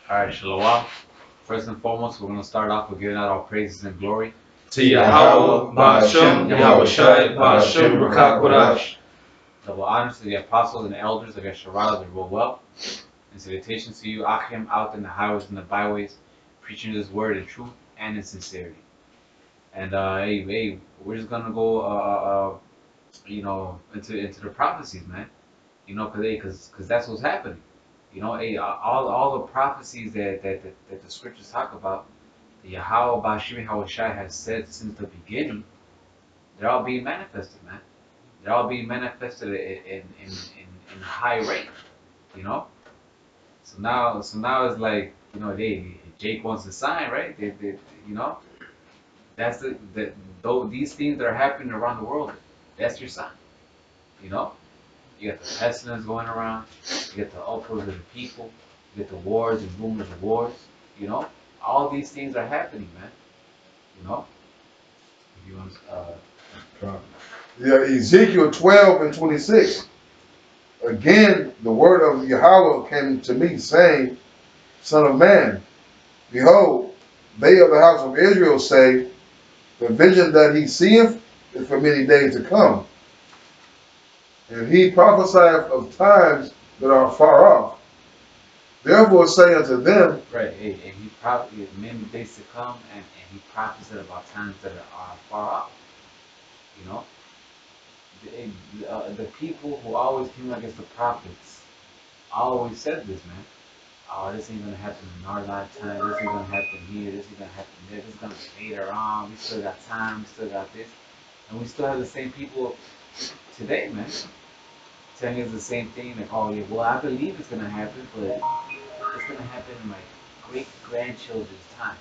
Alright, Shalom. First and foremost, we're going to start off with giving out all praises and glory to Yahweh, Ba'ashem, Yahweh Shai, Ba'ashem, Ruach Kodash. Double honors to the apostles and elders of Yeshua that rule well. And salutations to you, Achim, out in the highways and the byways, preaching this word in truth and in sincerity. And hey, we're just gonna go, into the prophecies, man. Because that's what's happening. All the prophecies that the scriptures talk about, the Yahweh Bashim Hawashai has said since the beginning, they're all being manifested, man. They're all being manifested in a high rate, you know. So now it's like, Jake wants to sign, right? You know, that's though these things that are happening around the world, that's your sign, you know. You got the pestilence going around, you get the uproar of the people, you get the wars and rumors of wars, you know. All these things are happening, man. You know. If you want, Yeah, Ezekiel 12 and 26. Again, the word of Yahweh came to me, saying, Son of man, behold, they of the house of Israel say, the vision that he seeth is for many days to come. And he prophesieth of times that are far off. Therefore say unto them, right, and he probably many days to come, and he prophesied about times that are far off. You know, the people who always came against the prophets always said this, man. Oh, this ain't gonna happen in our lifetime. This ain't gonna happen here. This ain't gonna happen there. This is gonna be later on. We still got time. We still got this, and we still have the same people today, man. Telling us the same thing. Like, oh yeah, well, I believe it's gonna happen, but it's gonna happen in my great grandchildren's time.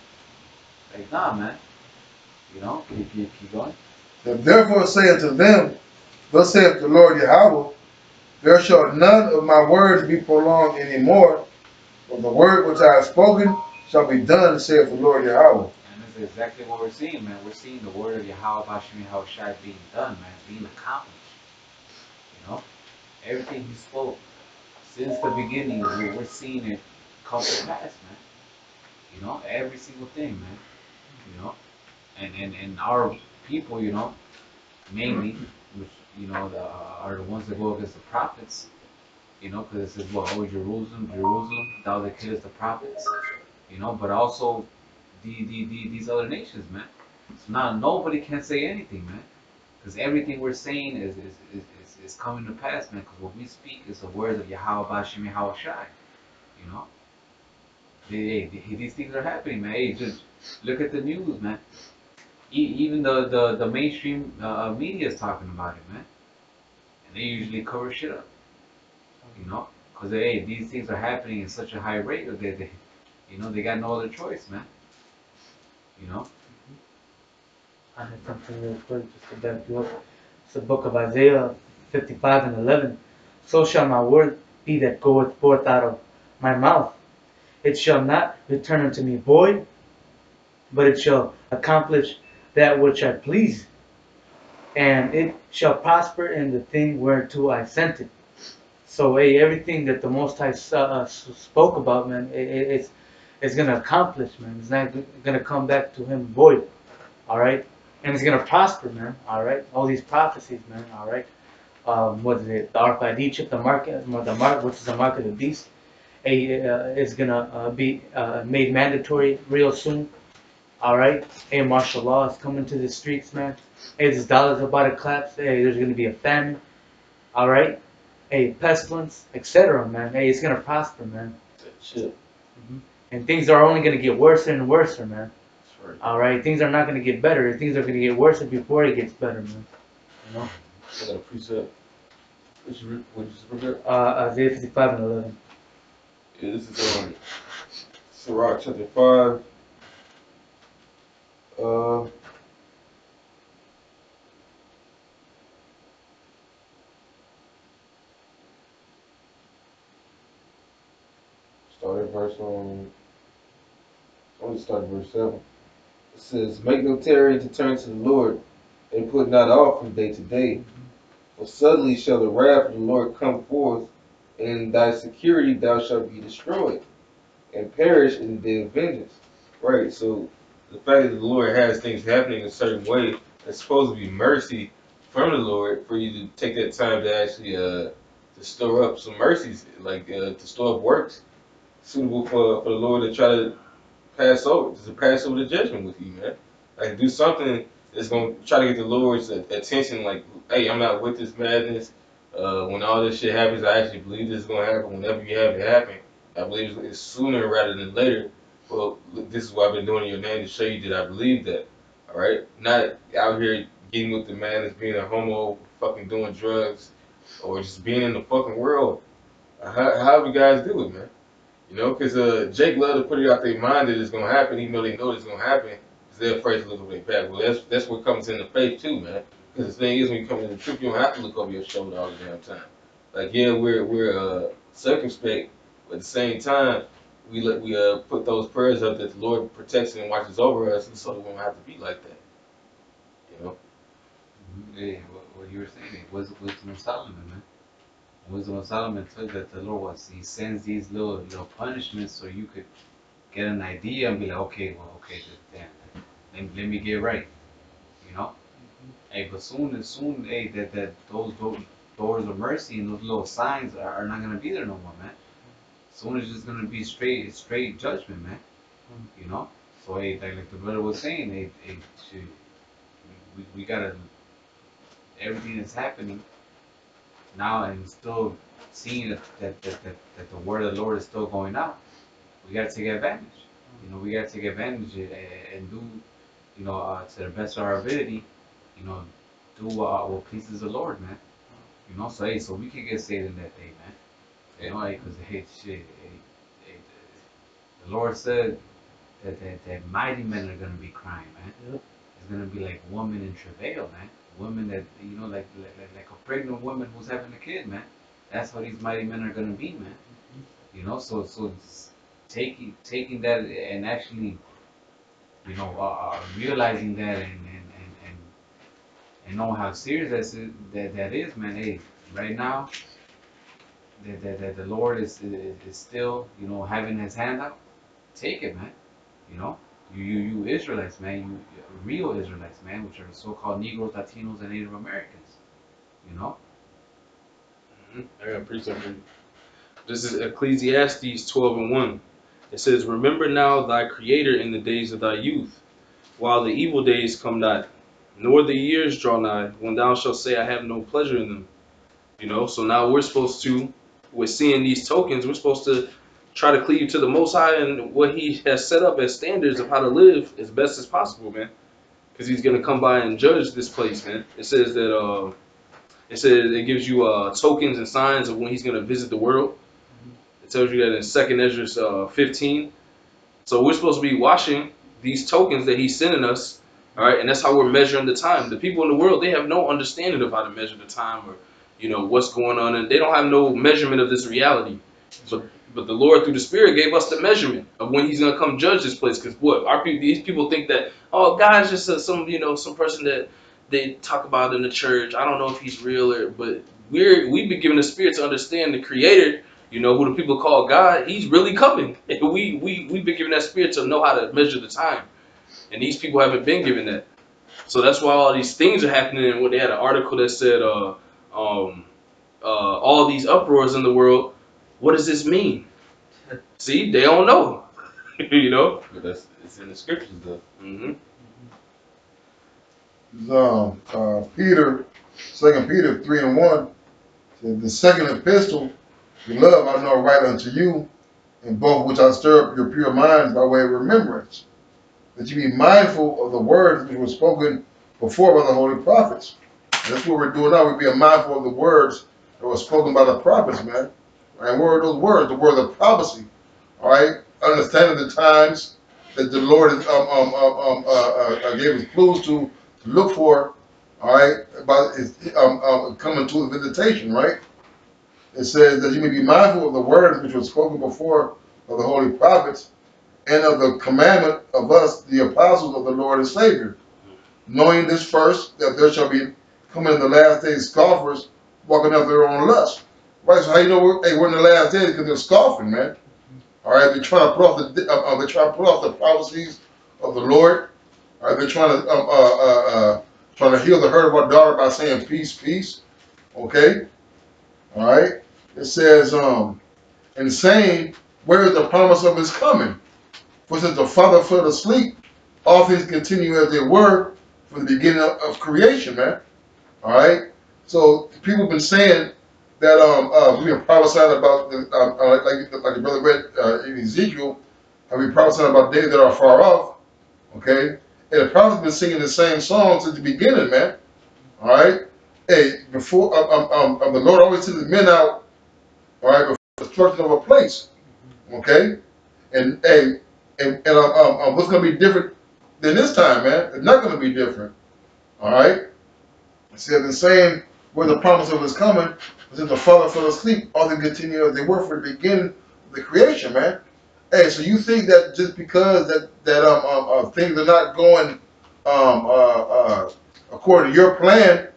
Like, nah, man. You know, keep going. Therefore say unto them, thus saith the Lord Yahweh, there shall none of my words be prolonged any more, but the word which I have spoken shall be done, saith the Lord Yahweh. And this is exactly what we're seeing, man. We're seeing the word of Yahweh Bashim Yahushai being done, man, being accomplished. You know, everything he spoke since the beginning, we're seeing it come to pass, man. You know, every single thing, man. You know, and our people, you know, mainly, which are the ones that go against the prophets. You know, because it says, well, oh, Jerusalem, thou that killest the prophets. You know, but also these other nations, man. So now nobody can say anything, man, because everything we're saying is coming to pass, man. Because what we speak is the words of Yahweh Bashim Yahweh Shai. You know, these things are happening, man. Hey, just look at the news, man. Even the mainstream media is talking about it, man, and they usually cover shit up. You know, because hey, these things are happening in such a high rate that they got no other choice, man. You know. I had something real quick just to back you up. It's the book of Isaiah 55 and 11. So shall my word be that goeth forth out of my mouth. It shall not return unto me void, but it shall accomplish that which I please, and it shall prosper in the thing whereto I sent it. So, hey, everything that the Most High spoke about, man, it's going to accomplish, man. It's not going to come back to him void, all right? And it's going to prosper, man, all right? All these prophecies, man, all right? What is it? The RFID chip, which is the mark of the beast, is going to be made mandatory real soon, all right? Hey, martial law is coming to the streets, man. Hey, this dollar's about to collapse. Hey, there's going to be a famine, all right? Hey, pestilence, etc., man. Hey, it's gonna prosper, man. Shit. And things are only gonna get worse and worse, man. That's right. All right, things are not gonna get better. Things are gonna get worse before it gets better, man. You know. I got a precept. What you just prepare? Isaiah 55 and 11. Yeah, this is Sirach chapter 5. Start at verse I'm gonna start at verse 7. It says, make no tarry to turn to the Lord, and put not off from day to day. For suddenly shall the wrath of the Lord come forth, and in thy security thou shalt be destroyed. and perish in the day of vengeance. Right. So the fact that the Lord has things happening a certain way, it's supposed to be mercy from the Lord for you to take that time to actually to store up some mercies, like to store up works suitable for the Lord to try to pass over the judgment with you, man. Like do something that's gonna try to get the Lord's attention. Like, hey, I'm not with this madness. When all this shit happens, I actually believe this is gonna happen. Whenever you have it happen, I believe it's sooner rather than later. Well, look, this is what I've been doing in your name to show you that I believe that. All right, not out here getting with the madness, being a homo, fucking doing drugs, or just being in the fucking world. How do you guys do it, man? You know, because Jake love to put it out their mind that it's gonna happen, even though they know it's gonna happen, because they're afraid to look over their back. Well, that's what comes into faith too, man. Because the thing is, when you come into the truth, you don't have to look over your shoulder all the damn time. Like, yeah, we're circumspect, but at the same time, we put those prayers up that the Lord protects and watches over us, so we won't have to be like that. You know. Hey, what you were saying, it was Wisdom of Solomon, man. Wisdom of Solomon told that the Lord was, he sends these little punishments so you could get an idea and be like, okay, well, okay, damn, let me get right, you know? Hey, but soon, hey, those doors of mercy and those little signs are not gonna be there no more, man. Soon it's just gonna be straight judgment, man. You know? So hey, like the brother was saying, hey, shoot, we gotta, everything that's happening now and still seeing that the word of the Lord is still going out, we gotta take advantage. You know, we gotta take advantage and do, you know, to the best of our ability, you know, do what pleases the Lord, man. You know, so hey, so we can get saved in that day, man. You know, hey, cause hey, shit, hey, the Lord said that mighty men are gonna be crying, man. Yep. It's gonna be like woman in travail, man. Women that, you know, like a pregnant woman who's having a kid, man. That's how these mighty men are gonna be, man. You know, so it's taking that and actually, you know, realizing that and knowing how serious that is, man. Hey, right now, that the Lord is still, you know, having His hand out. Take it, man. You know, you Israelites, man. You real Israelites, man, which are so-called Negroes, Latinos, and Native Americans. You know. I got to preach something. This is Ecclesiastes 12:1. It says, "Remember now thy Creator in the days of thy youth, while the evil days come not, nor the years draw nigh, when thou shalt say, I have no pleasure in them." You know, so now we're seeing these tokens, we're supposed to try to cleave to the Most High and what He has set up as standards of how to live as best as possible, man. Because He's going to come by and judge this place, man. It says that, it gives you tokens and signs of when He's going to visit the world. It tells you that in 2nd Ezra 15. So we're supposed to be watching these tokens that He's sending us, all right? And that's how we're measuring the time. The people in the world, they have no understanding of how to measure the time or, you know, what's going on. And they don't have no measurement of this reality. But the Lord, through the Spirit, gave us the measurement of when He's going to come judge this place. Because what? These people think that, oh, God's just some person that they talk about in the church. I don't know if He's real but we've been given the Spirit to understand the Creator. You know, who the people call God, He's really coming. We've been given that Spirit to know how to measure the time. And these people haven't been given that. So that's why all these things are happening. And when they had an article that said, all these uproars in the world, what does this mean? See, they don't know. You know? But it's in the scriptures though. Mm-hmm. Peter, 2 Peter 3:1, said, the second epistle, beloved, I know write unto you, in both which I stir up your pure minds by way of remembrance, that you be mindful of the words which were spoken before by the holy prophets. And that's what we're doing now. We're being mindful of the words that were spoken by the prophets, man. And what are those words? The words of prophecy. All right? Understanding the times that the Lord gave us clues to look for, all right, about coming to the visitation, right? It says that you may be mindful of the words which were spoken before of the holy prophets and of the commandment of us, the apostles of the Lord and Savior. Knowing this first, that there shall be coming in the last days scoffers walking after their own lust. Right, so how you know we're in the last days? Because they're scoffing, man. All right, they're trying to put off they're trying to put off the prophecies of the Lord. All right, they're trying to heal the hurt of our daughter by saying peace, peace. Okay, all right. It says and saying, where is the promise of his coming? For since the Father fell asleep, all things continue as they were from the beginning of creation, man. All right. So people have been saying that we've been prophesying about the, like the brother read in Ezekiel, have been prophesying about days that are far off. Okay. And the prophets have been singing the same songs since the beginning, man. All right. Hey, before the Lord always sends his men out. All right, before the destruction of a place. Okay. And hey, and what's going to be different than this time, man? It's not going to be different. All right. See, I've been saying where the promise of is coming, was that the Father fell asleep, all they continue as they were for the beginning of the creation, man. Hey, so you think that just because that things are not going according to your plan,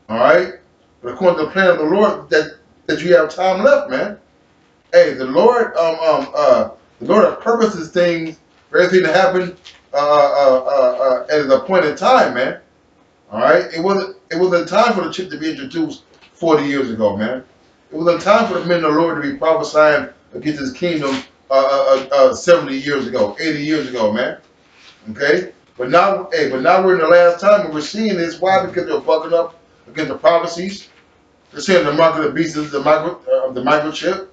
all right, but according to the plan of the Lord, that you have time left, man. Hey, the Lord has purposes things for everything to happen at an appointed time, man. All right, it wasn't time for the chip to be introduced 40 years ago, man. It wasn't time for the men of the Lord to be prophesying against His kingdom 70 years ago, 80 years ago, man. Okay, but now we're in the last time, and we're seeing this. Why? Because they're bucking up against the prophecies. They're saying the mark of the beast is the microchip.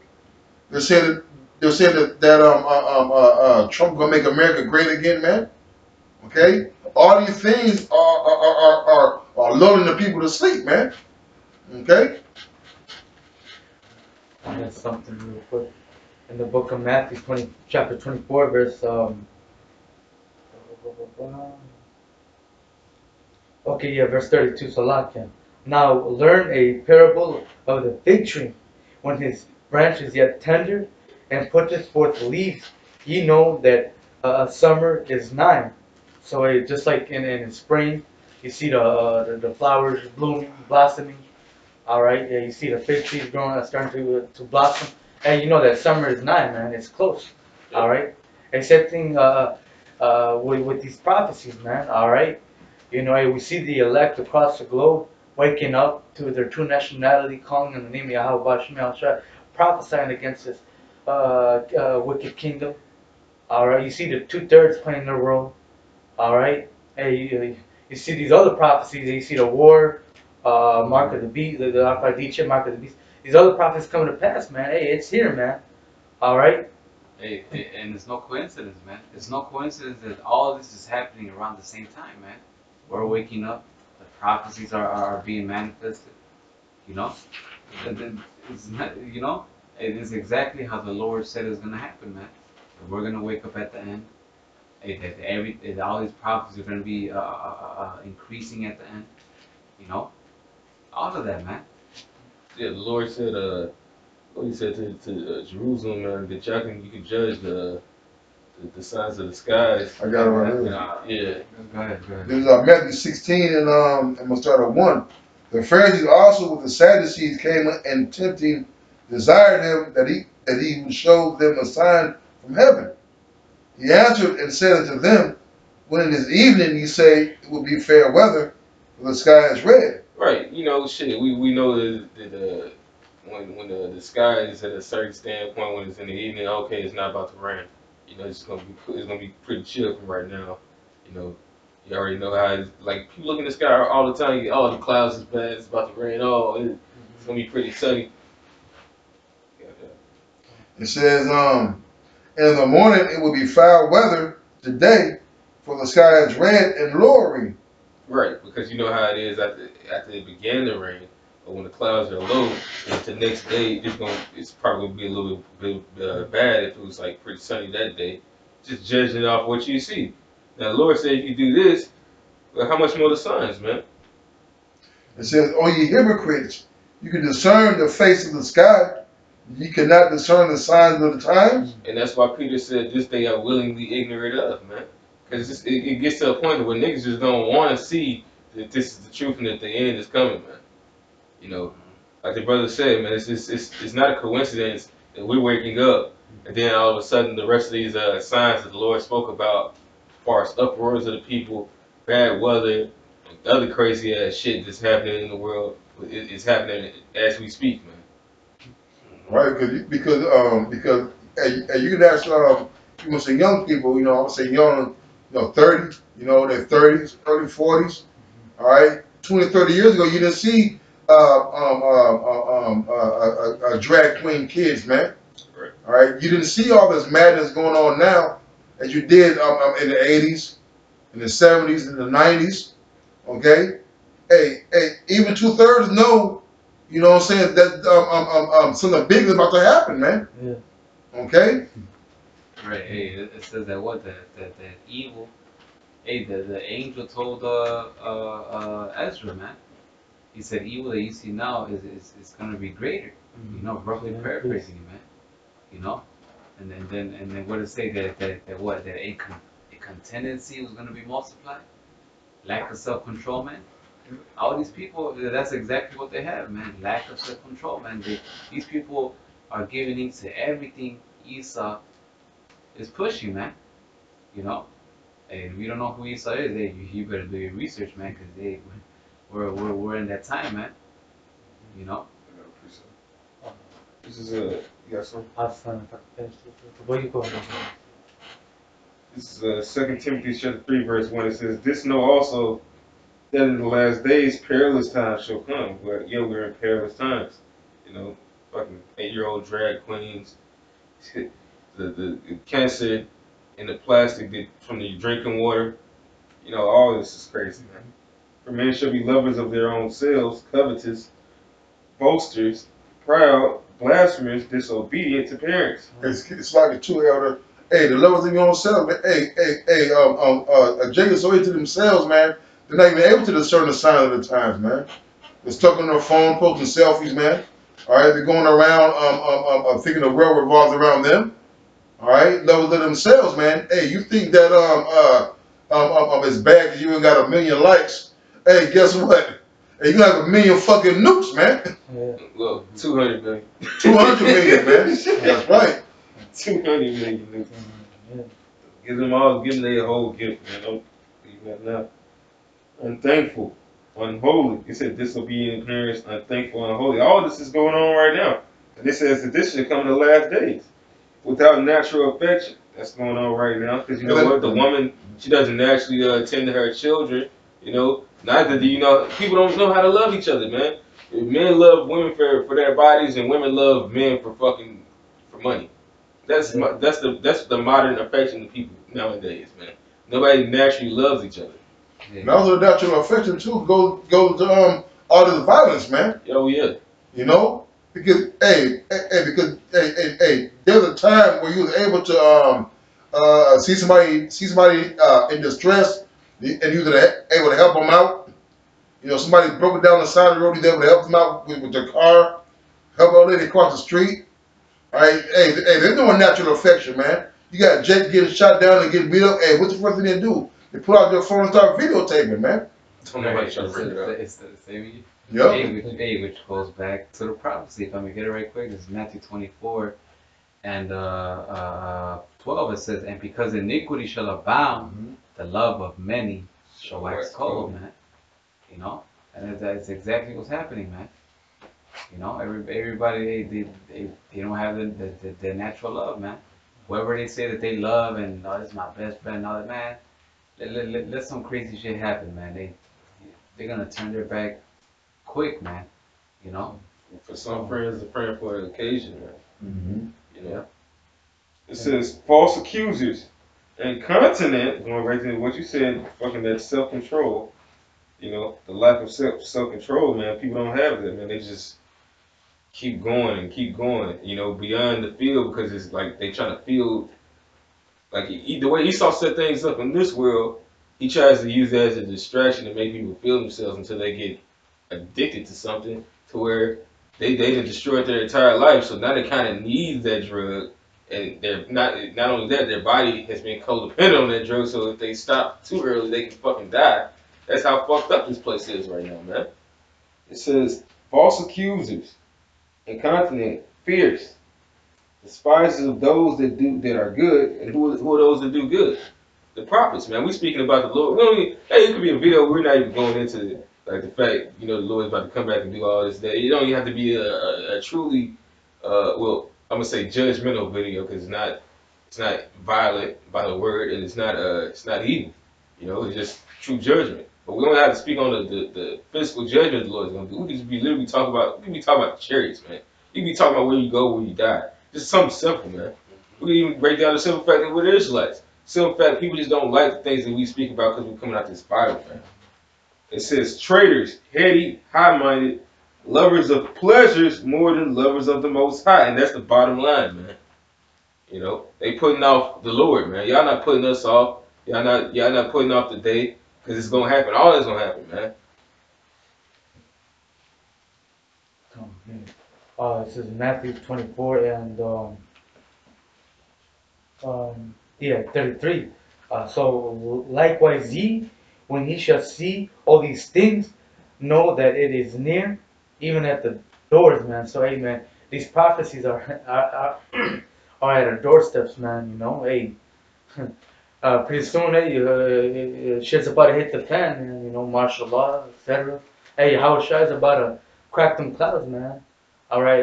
They're saying that Trump gonna make America great again, man. Okay, all these things are lulling the people to sleep, man. Okay. That's something real quick. In the book of Matthew, chapter 24, verse verse 32. Salakia. Now learn a parable of the fig tree. When his branch is yet tender and putteth forth leaves, ye know that summer is nigh. So just like in spring, you see the flowers blooming, blossoming. All right, yeah, you see the fig trees growing, starting to blossom, and you know that summer is nigh, man. It's close. All right, excepting with these prophecies, man. All right, you know we see the elect across the globe waking up to their true nationality, calling on the name of Yahweh Shema Shai, prophesying against this wicked kingdom. All right, you see the 2/3 playing their role. All right, hey, you see these other prophecies. You see the war, mark of the beast, the Arpadicha, mark of the beast. These other prophecies coming to pass, man. Hey, it's here, man. All right. Hey, and it's no coincidence, man. It's no coincidence that all this is happening around the same time, man. We're waking up. The prophecies are being manifested. You know, and then it's not, you know, it is exactly how the Lord said it's gonna happen, man. And we're gonna wake up at the end. That all these prophecies are gonna be increasing at the end. You know, all of that, man. Yeah, the Lord said, what He said to Jerusalem, that you can judge the signs of the skies. I got it right here. Yeah. Go ahead. This is Matthew 16, and I'm gonna start at 1. The Pharisees also with the Sadducees came and tempting, desired him that he would show them a sign from heaven. He answered and said unto them, when it is evening, ye say it will be fair weather, for the sky is red. Right. You know, shit. We know that when the sky is at a certain standpoint, when it's in the evening, okay, it's not about to rain. You know, it's gonna be pretty chill from right now. You know, you already know how it's like. People look in the sky all the time. Oh, the clouds is bad. It's about to rain. Oh, it's gonna be pretty sunny. It says, and in the morning it will be foul weather today, for the sky is red and lowering. Right, because you know how it is after it began to rain, but when the clouds are low, the next day it's probably gonna be a little bit bad if it was like pretty sunny that day. Just judging it off what you see. Now the Lord said if you do this, well, how much more the signs, man? It says, O ye hypocrites, you can discern the face of the sky, ye cannot discern the signs of the times. And that's why Peter said, this day I'm willingly ignorant of, man. Because it gets to a point where niggas just don't want to see that this is the truth and that the end is coming, man. You know, like the brother said, man, it's not a coincidence that we're waking up And then all of a sudden, the rest of these signs that the Lord spoke about, as far as uproars of the people, bad weather, and other crazy ass shit that's happening in the world, it's happening as we speak, man. Right? Because and you can ask you know, say young people, you know, I would say young, you know, 30, you know, their 30s, early 40s, all right, 20, 30 years ago, you didn't see drag queen kids, man. Right. All right, you didn't see all this madness going on now as you did in the 80s, in the 70s, in the 90s. Okay, hey, even 2/3 know, you know what I'm saying, that something big is about to happen, man. Yeah. Okay, Right. Hey, it says that what that evil. Hey, the angel told Ezra, man. He said evil that you see now is gonna be greater. You know, roughly paraphrasing it, man. You know, and then what did it say that what that a contingency was gonna be multiplied, lack of self control, man. All these people, that's exactly what they have, man. Lack of self control, man. These people are giving in to everything Esau is pushing, man. You know, and we don't know who Esau is. Hey, you better do your research, man, because we're in that time, man. You know. I got a precept. This is a, you got some? I was trying to finish this. Where you going? This is 2 Timothy chapter 3, verse 1. It says, "This know also that in the last days perilous times shall come." But yeah, we're in perilous times. You know, fucking 8-year-old drag queens, the cancer in the plastic from the drinking water. You know, all this is crazy, man. For men shall be lovers of their own selves, covetous, boasters, proud, blasphemers, disobedient to parents. it's like a two elder. Hey, the levels of your own self, man. Hey, Jacob's so into themselves, man. They're not even able to discern the signs of the times, man. They're stuck on their phone, posting selfies, man. All right, they're going around, thinking the world revolves around them. All right, levels of themselves, man. Hey, you think that it's bad because you ain't got a million likes? Hey, guess what? Hey, you have a million fucking nukes, man. Yeah. Well, 200 million. 200 million, man. That's right. 200 million. Yeah. Give them their whole gift, man. Don't leave nothing out. Unthankful, unholy. It said disobedient parents, unthankful, unholy. All this is going on right now. And it says that this should come in the last days. Without natural affection. That's going on right now. Because you know what? The woman, she doesn't naturally tend to her children. You know, neither do you know. People don't know how to love each other, man. Men love women for their bodies, and women love men for money. That's the modern affection of people nowadays, man. Nobody naturally loves each other. Yeah. And also the natural affection too goes to all this violence, man. Oh yeah. You know, because there's a time where you was able to see somebody in distress, and you was able to help them out. You know, somebody broke down the side of the road, you was able to help them out with their car, help a lady across the street. All right, hey, there's no natural affection, man. You got Jake getting shot down and getting beat up. Hey, what's the first thing they do? They pull out their phone and start videotaping, man. Don't nobody try to bring it up. It's the same. Yep. Which goes back to the prophecy. If I'm gonna get it right quick, it's Matthew 24 and 12. It says, "And because iniquity shall abound, the love of many shall wax cold, man." You know, and that's exactly what's happening, man. You know, everybody they don't have the natural love, man. Whoever they say that they love and oh, this is my best friend, and all that, man. Let some crazy shit happen, man. They're gonna turn their back quick, man. You know. For some friends, a friend for an occasion, man. Mm-hmm. You know. It says false accusers, incontinent. Going right to what you said, fucking that self-control. You know, the lack of self-control, man. People don't have that, man. They just keep going and keep going. You know, beyond the field because it's like they trying to feel. Like the way Esau set things up in this world, he tries to use that as a distraction to make people feel themselves until they get addicted to something to where they done destroyed their entire life. So now they kind of need that drug, and they're not only that, their body has been codependent on that drug. So if they stop too early, they can fucking die. That's how fucked up this place is right now, man. It says false accusers, incontinent, fierce, despisers of those that are good, and who are those that do good? The prophets, man. We speaking about the Lord. We don't even, hey, it could be a video. We're not even going into like the fact, the Lord's about to come back and do all this. That you don't even have to be a truly, well, I'm gonna say judgmental video because it's not violent by the word, and it's not evil. It's just true judgment. But we don't have to speak on the physical judgment the Lord is gonna do. We can just be literally talking about. We can be talking about the chariots, man. You can be talking about where you go, where you die. Just something simple, man. We can even break down the simple fact that we're the Israelites. Simple fact, people just don't like the things that we speak about because we're coming out this Bible, man. It says traitors, heady, high-minded, lovers of pleasures more than lovers of the Most High, and that's the bottom line, man. They putting off the Lord, man. Y'all not putting us off. Y'all not putting off the day because it's gonna happen. All that's gonna happen, man. This is Matthew 24 and 33. So likewise ye, when ye shall see all these things, know that it is near, even at the doors, man. So hey, man, these prophecies are are at our doorsteps, man. Hey, pretty soon, hey, shit's about to hit the fan, man. Martial law, etc. Hey, Howard Shai's about to crack them clouds, man. All right,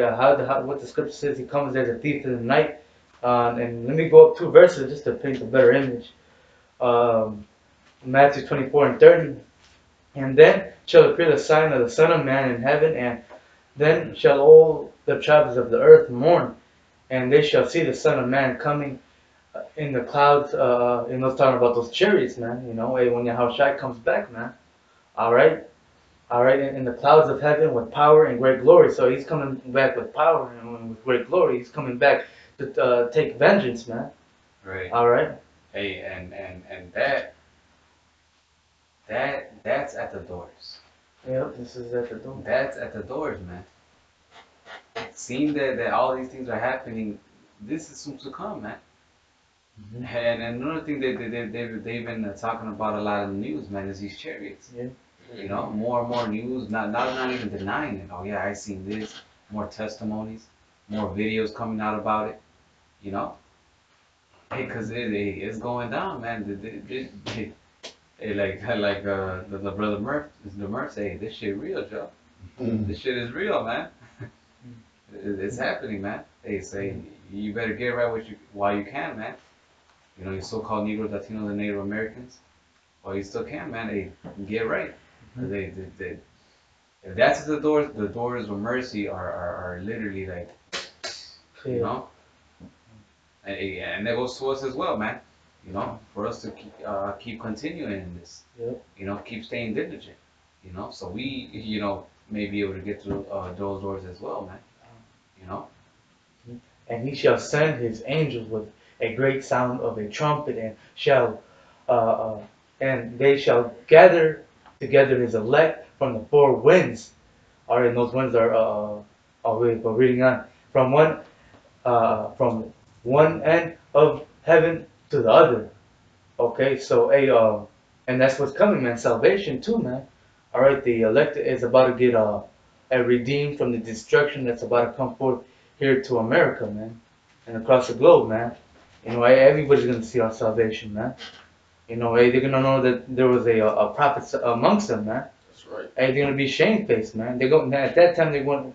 what the scripture says, he comes as a thief in the night. And let me go up 2 verses just to paint a better image. Matthew 24 and 30. And then shall appear the sign of the Son of Man in heaven, and then shall all the tribes of the earth mourn, and they shall see the Son of Man coming in the clouds. And those talking about those chariots, man. Hey, when Yahushua comes back, man. All right. In the clouds of heaven with power and great glory. So he's coming back with power and with great glory. He's coming back to take vengeance, man. Right. All right. Hey, and that's at the doors. Yep, this is at the door. That's at the doors, man. Seeing that all these things are happening, this is soon to come, man. Mm-hmm. And another thing they've been talking about a lot in the news, man, is these chariots. Yeah. More and more news, not even denying it. Oh yeah, I seen this. More testimonies, more videos coming out about it. Hey, cause it's going down, man. Hey, like the brother Murph say, this shit real, Joe. This shit is real, man. It's happening, man. They say you better get right while you can, man. You so-called Negros, Latinos, and Native Americans. Well, you still can, man. Hey, get right. They if that's the doors of mercy are literally like, and that goes to us as well, man. For us to keep continuing in this. Yep. Keep staying diligent. So we, may be able to get through those doors as well, man. And he shall send his angels with a great sound of a trumpet, and they shall gather together his elect from the 4 winds. All right, and those winds are we're reading on from one end of heaven to the other. Okay, so and that's what's coming, man. Salvation too, man. All right, the elect is about to get redeemed from the destruction that's about to come forth here to America, man, and across the globe, man. Everybody's gonna see our salvation, man. They're gonna know that there was a prophet amongst them, man. That's right. Hey, they're gonna be shamefaced, man. At that time they're gonna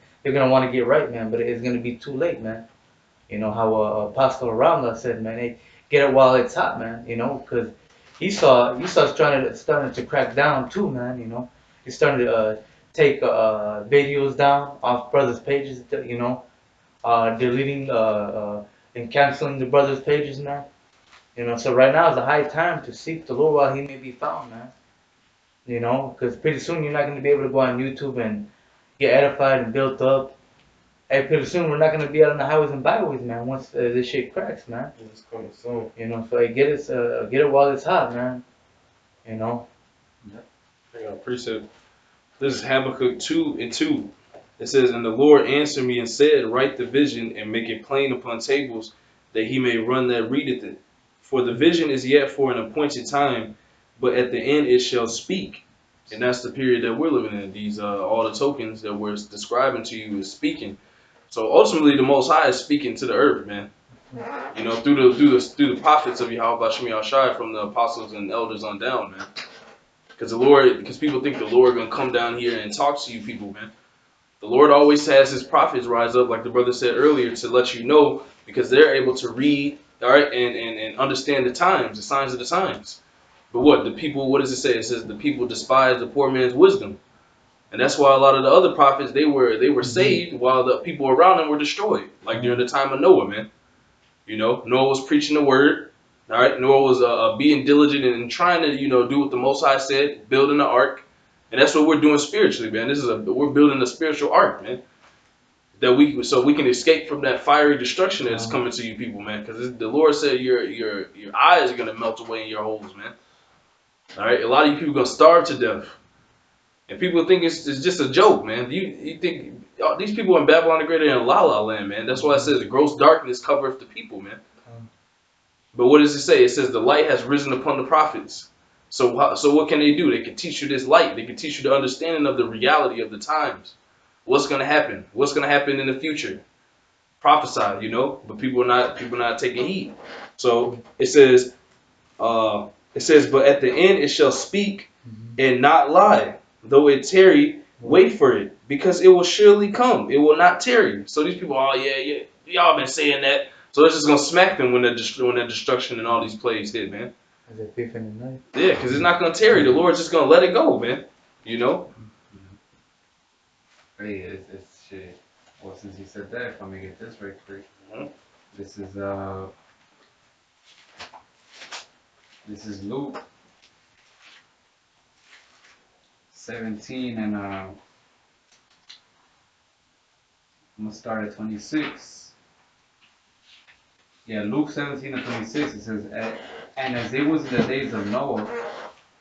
want to get right, man. But it's gonna be too late, man. How Apostle Aramla said, man. Hey, get it while it's hot, man. Because Esau's starting to crack down too, man. He's starting to take videos down off brothers' pages. Deleting and canceling the brothers' pages, man. So right now is the high time to seek the Lord while he may be found, man. Because pretty soon you're not going to be able to go on YouTube and get edified and built up. Hey, pretty soon we're not going to be out on the highways and byways, man, once this shit cracks, man. It's coming soon. So hey, get it while it's hot, man. Yep. Precept. This is Habakkuk 2:2. It says, and the Lord answered me and said, write the vision and make it plain upon tables, that he may run that readeth it. For the vision is yet for an appointed time, but at the end it shall speak. And that's the period that we're living in. These all the tokens that we're describing to you is speaking. So ultimately, the Most High is speaking to the earth, man. You know, through the prophets of Yahweh Shemi Shai, from the apostles and elders on down, man. Because people think the Lord gonna come down here and talk to you people, man. The Lord always has his prophets rise up, like the brother said earlier, to let you know, because they're able to read, all right, and understand the times, the signs of the times. But what does it say? It says the people despise the poor man's wisdom. And that's why a lot of the other prophets, they were saved while the people around them were destroyed. Like during the time of Noah, man. You know, Noah was preaching the word. All right, Noah was being diligent and trying to, do what the Most High said, building the ark. And that's what we're doing spiritually, man. We're building a spiritual ark, man. So we can escape from that fiery destruction that's coming to you people, man. Because the Lord said your eyes are gonna melt away in your holes, man. All right, a lot of you people are gonna starve to death. And people think it's just a joke, man. You think these people in Babylon the Great are in La La Land, man. That's why it says gross darkness covereth the people, man. But what does it say? It says the light has risen upon the prophets. So what can they do? They can teach you this light. They can teach you the understanding of the reality of the times. What's gonna happen? What's gonna happen in the future? Prophesy, But people are not taking heed. So it says, but at the end it shall speak and not lie. Though it tarry, wait for it, because it will surely come. It will not tarry. So these people, oh yeah, y'all been saying that. So it's just gonna smack them when that destruction and all these plagues hit, man. As a thief in the night. Yeah, because it's not gonna tarry. The Lord's just gonna let it go, man. Hey, it's shit. Well, since you said that, if I may get this right quick, this is Luke 17 and I'm gonna start at 26. Yeah, Luke 17 and 26. It says, and as it was in the days of Noah,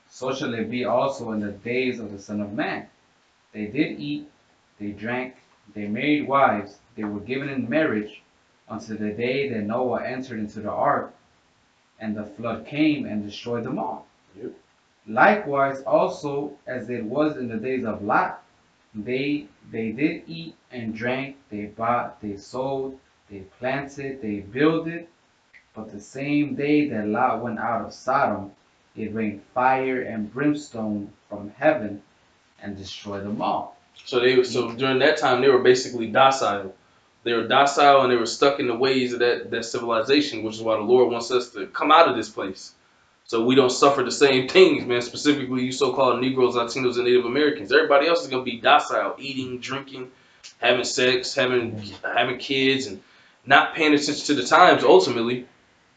so shall it be also in the days of the Son of Man. They did eat, they drank, they married wives, they were given in marriage until the day that Noah entered into the ark, and the flood came and destroyed them all. Yep. Likewise also as it was in the days of Lot, they did eat and drank, they bought, they sold, they planted, they builded, but the same day that Lot went out of Sodom, it rained fire and brimstone from heaven and destroyed them all. So during that time they were basically docile. They were docile and they were stuck in the ways of that civilization, which is why the Lord wants us to come out of this place. So we don't suffer the same things, man. Specifically, you so-called Negroes, Latinos, and Native Americans. Everybody else is gonna be docile, eating, drinking, having sex, having kids, and not paying attention to the times. Ultimately,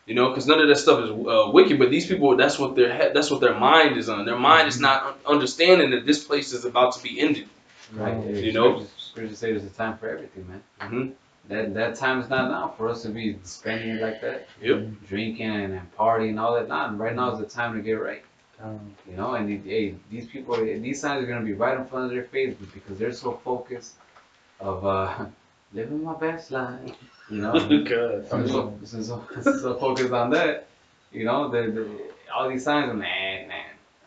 because none of that stuff is wicked. But these people, that's what their mind is on. Their mind is not understanding that this place is about to be ended. Right. Scripture say there's a time for everything, man. Mm-hmm. That time is not now for us to be spending it like that. Yep. Drinking and partying and all that. Not right now is the time to get right. And these people, these signs are gonna be right in front of their face because they're so focused of living my best life. So focused on that. All these signs are man.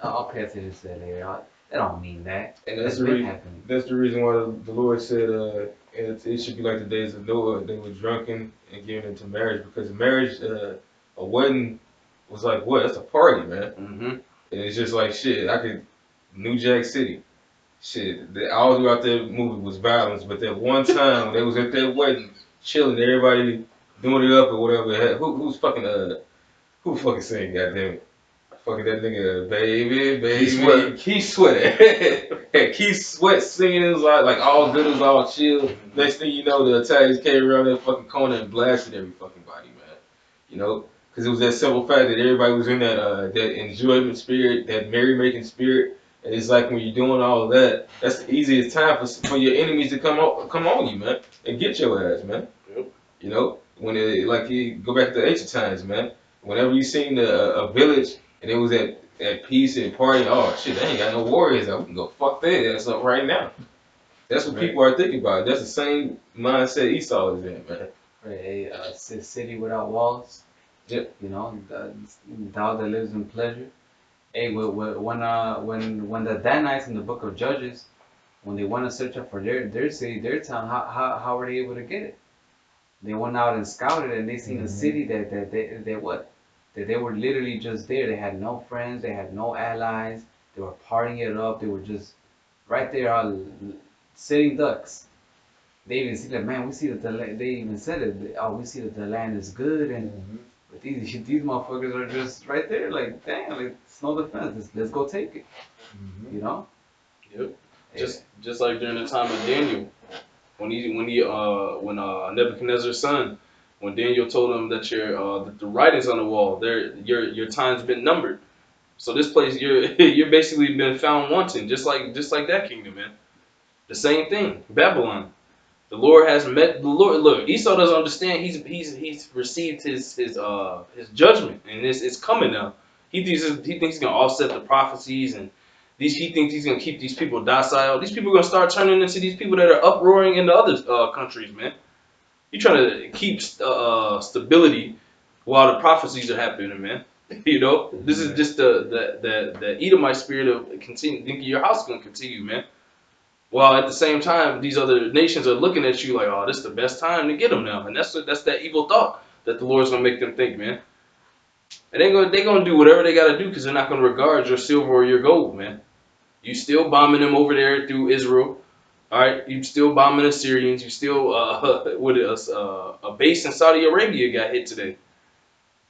I'll pay attention to that later. That don't mean that. And that's the reason why the Lord said it should be like the days of Noah. They were drunken and given into marriage, because marriage, a wedding was like what? That's a party, man. Mm-hmm. And it's just like shit. New Jack City, shit. All throughout that movie was violence, but that one time when they was at that wedding, chilling, everybody doing it up or whatever. Who's fucking who fucking saying? Goddamn it. Fucking that nigga, baby. Keith Sweat. Keith Sweat singing. It was like all good, it was all chill. Next thing you know, the Italians came around that fucking corner and blasted every fucking body, man. Because it was that simple fact that everybody was in that enjoyment spirit, that merry-making spirit. And it's like when you're doing all of that, that's the easiest time for your enemies to come on you, man, and get your ass, man. Yep. When you go back to ancient times, man. Whenever you seen a village and it was at peace and party, oh shit, they ain't got no warriors out. We can go fuck that ass up right now. That's what people are thinking about. That's the same mindset Esau is in, man. Right, a city without walls. Yep. Thou that lives in pleasure. Hey, when the Danites in the book of Judges, when they went to search up for their city, their town, how were they able to get it? They went out and scouted, and they seen a city that they were literally just there. They had no friends, they had no allies. They were partying it up. They were just right there, all sitting ducks. They even see that, man. We see that they even said it. Oh, we see that the land is good, and but these motherfuckers are just right there, like, damn, like, it's no defense. Let's go take it. You know? Yep. Just like during the time of Daniel, when Nebuchadnezzar's son, when Daniel told him that the writings on the wall, your time's been numbered. So this place, you're basically been found wanting, just like that kingdom, man. The same thing, Babylon. The Lord has met the Lord. Look, Esau doesn't understand. He's received his judgment, and it's coming now. He thinks he's gonna offset the prophecies, and he thinks he's gonna keep these people docile. These people are gonna start turning into these people that are uproaring in the other countries, man. You're trying to keep stability while the prophecies are happening, man. You know, this is just the Edomite spirit of continue thinking your house is gonna continue, man. While at the same time, these other nations are looking at you like, oh, this is the best time to get them now, and that's that evil thought that the Lord's gonna make them think, man. And they're gonna do whatever they gotta do because they're not gonna regard your silver or your gold, man. You still bombing them over there through Israel, all right? You still bombing the Syrians. You still a base in Saudi Arabia got hit today.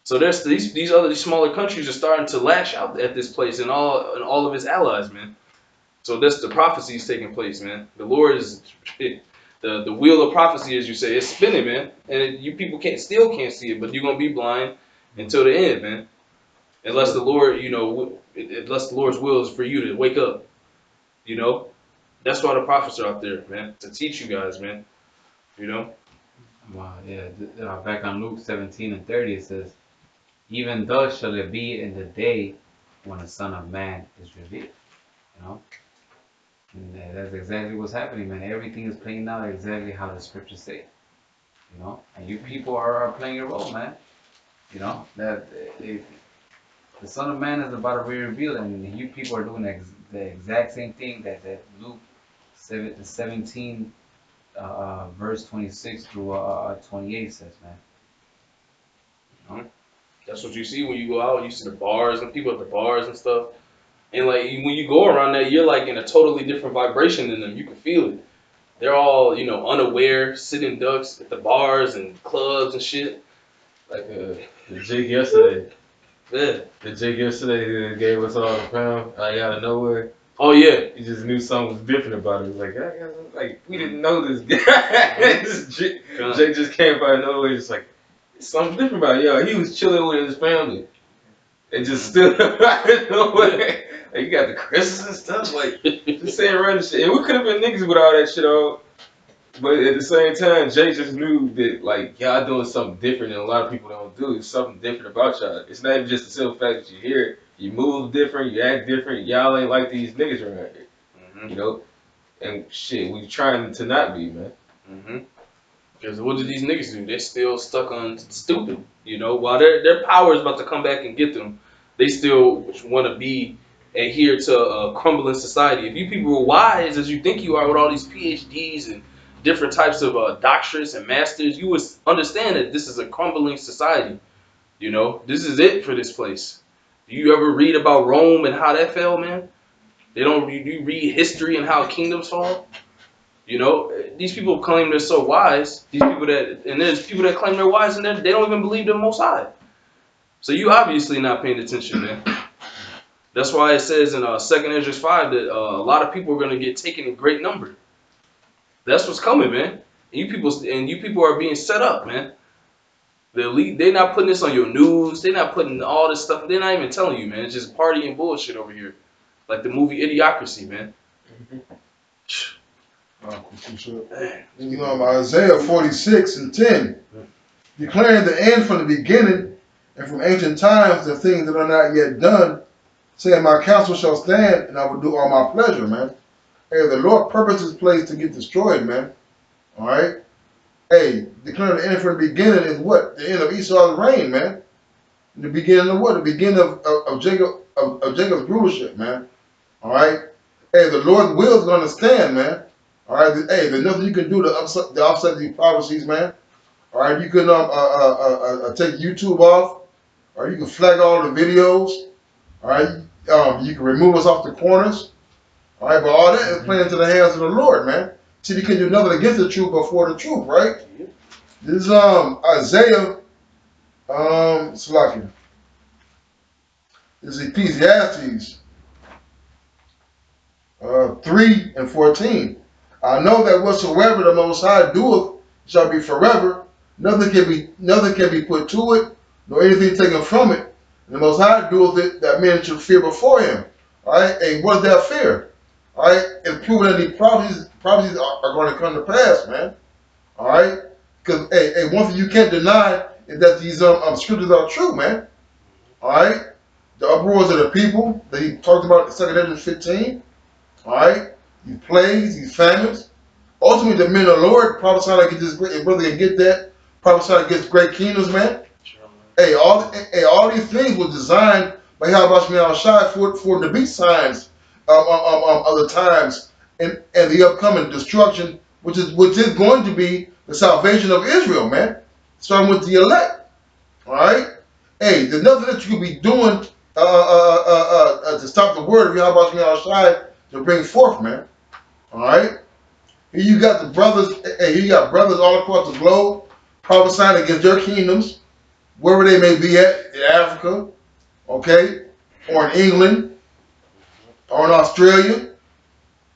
So there's these smaller countries are starting to lash out at this place and all of its allies, man. So that's the prophecy is taking place, man. The Lord is the wheel of prophecy, as you say, it's spinning, man. And you people can't see it, but you're gonna be blind until the end, man. Unless the Lord, unless the Lord's will is for you to wake up, you know. That's why the prophets are out there, man, to teach you guys, man. You know. Wow, yeah. Back on Luke 17:30, it says, "Even thus shall it be in the day when the Son of Man is revealed." You know. And that's exactly what's happening, man. Everything is playing out exactly how the scriptures say. You know, and you people are playing a role, man. You know that the Son of Man is about to be revealed, and you people are doing the exact same thing that Luke 17 verse 26 through 28 says, man. You know? That's what you see when you go out. You see the bars and people at the bars and stuff. And like when you go around that, you're like in a totally different vibration than them. You can feel it. They're all, unaware, sitting ducks at the bars and clubs and shit. Like the Jake yesterday. Yeah. The Jake yesterday that gave us all the pound, like out of nowhere. Oh yeah. You just knew something was different about it. It was like we didn't know this guy. Jake just came out of nowhere, just like something different about it. Yo, he was chilling with his family. And just stood up out of nowhere. Like, you got the Christmas and stuff, like, just saying random shit. And we could have been niggas with all that shit on. But at the same time, Jay just knew that, like, y'all doing something different than a lot of people don't do. It's something different about y'all. It's not even just the simple fact that you hear it. You move different, you act different. Y'all ain't like these niggas around here. Mm-hmm. You know? And shit, we trying to not be, man. Mm-hmm. Because what do these niggas do? They're still stuck on stupid. You know, while their power is about to come back and get them, they still want to adhere to a crumbling society. If you people were wise as you think you are with all these PhDs and different types of doctorates and masters, you would understand that this is a crumbling society. You know, this is it for this place. Do you ever read about Rome and how that fell, man? You read history and how kingdoms fall? You know, these people claim they're so wise. There's people that claim they're wise and they don't even believe the Most High. So you obviously not paying attention, man. That's why it says in 2 Ezra 5 that a lot of people are going to get taken in great number. That's what's coming, man. And you people are being set up, man. The elite, they're not putting this on your news. They're not putting all this stuff. They're not even telling you, man. It's just party and bullshit over here, like the movie Idiocracy, man. You know, Isaiah 46:10, declaring the end from the beginning and from ancient times the things that are not yet done, saying, my counsel shall stand and I will do all my pleasure, man. Hey, the Lord purposes this place to get destroyed, man. All right? Hey, declaring the end from the beginning is what? The end of Esau's reign, man. The beginning of what? The beginning of Jacob's rulership, man. All right? hey, the Lord's will is gonna stand, man. All right, hey, there's nothing you can do to offset these prophecies, man. All right, you can take YouTube off, or you can flag all the videos. All right, you can remove us off the corners. All right, but all that is playing into the hands of the Lord, man. See, you can do nothing against the truth before the truth, right? This is Isaiah, Salakia. This is Ecclesiastes 3 and 14. I know that whatsoever the Most High doeth shall be forever. Nothing can be put to it, nor anything taken from it. And the Most High doeth it that men should fear before Him. All right, and what is that fear? All right, it's proven that these prophecies are going to come to pass, man. All right, because hey, one thing you can't deny is that these scriptures are true, man. All right, the uproars of the people that he talked about in 2 Ezra 15. All right, these plagues, these famines. Ultimately, the men of the Lord prophesying like this great. If brother can get that, prophesying against great kingdoms, man. Hey, all these things were designed by Yahweh Shai Shai for them to be signs of the times and the upcoming destruction, which is going to be the salvation of Israel, man. Starting with the elect. All right. Hey, there's nothing that you could be doing to stop the word of Yahweh Shai Shai to bring forth, man. All right. Here you got the brothers. Hey, here you got brothers all across the globe prophesying against their kingdoms, wherever they may be at, in Africa, okay, or in England, or in Australia.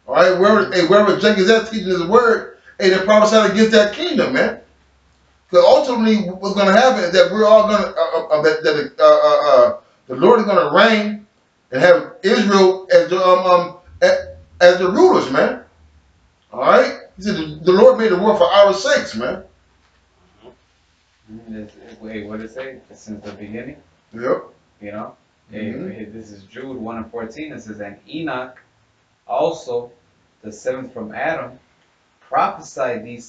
All right, wherever Jenkins is at teaching his word, hey, they're prophesying against that kingdom, man. Because ultimately, what's going to happen is that we're all going to the Lord is going to reign and have Israel as the rulers, man. All right, he said the Lord made the world for our sakes, man. Wait, what did it say? Since the beginning? Yep. You know? This is Jude 1 and 14. It says, and Enoch also, the seventh from Adam, prophesied these